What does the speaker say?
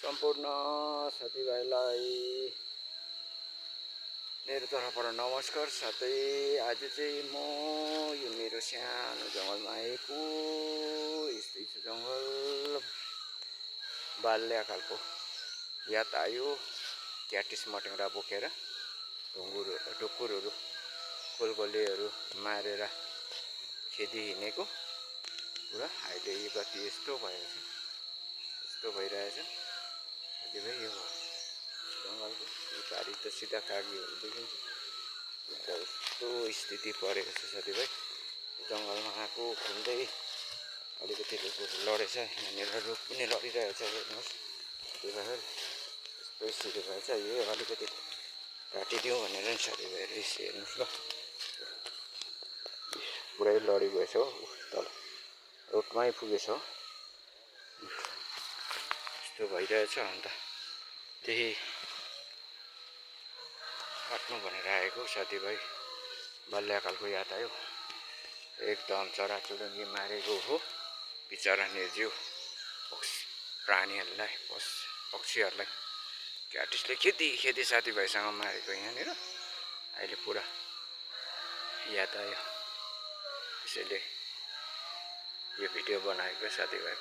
सम्पूर्ण साथीभाइलाई मेरो तर्फबाट नमस्कार। साथै आज चाहिँ म यो मेरो सानो जङ्गलमा आएको। यस्तै छ जङ्गल, बाल्यकालको याद आयो। क्याटिस मटेङ्ग्रा बोकेर ढुकुरहरू कोलकोलेहरू मारेर खेदी हिँडेको पुरा। अहिले यो गति यस्तो भइरहेछ साथीभाइ। यो जङ्गलको पारि त सिधा कागीहरू देखिन्छ, यस्तो स्थिति परेको छ साथीभाइ। जङ्गलमा आएको घुम्दै अलिकति लडेछ, यहाँनिर रुख पनि लडिरहेछ। हेर्नुहोस् साथीभाइ, यस्तो स्थिति भएछ। यो अलिकति काटिदिउँ भनेर नि साथीभाइहरू हेर्नुहोस् ल, पुरै लडिगएछ हो, तल रुखमै पुगेछ हो, यस्तो भइरहेछ। अन्त त्यही काट्नु भनेर आएको साथीभाइ। बाल्यकालको याद आयो। एकदम चराचुरुङ्गी मारेको हो, बिचरा निर्जीव प्राणीहरूलाई, पक्षीहरूलाई क्याटिसले खेती साथीभाइसँग मारेको यहाँनिर। अहिले पुरा याद आयो, त्यसैले यो भिडियो बनाएको साथीभाइ।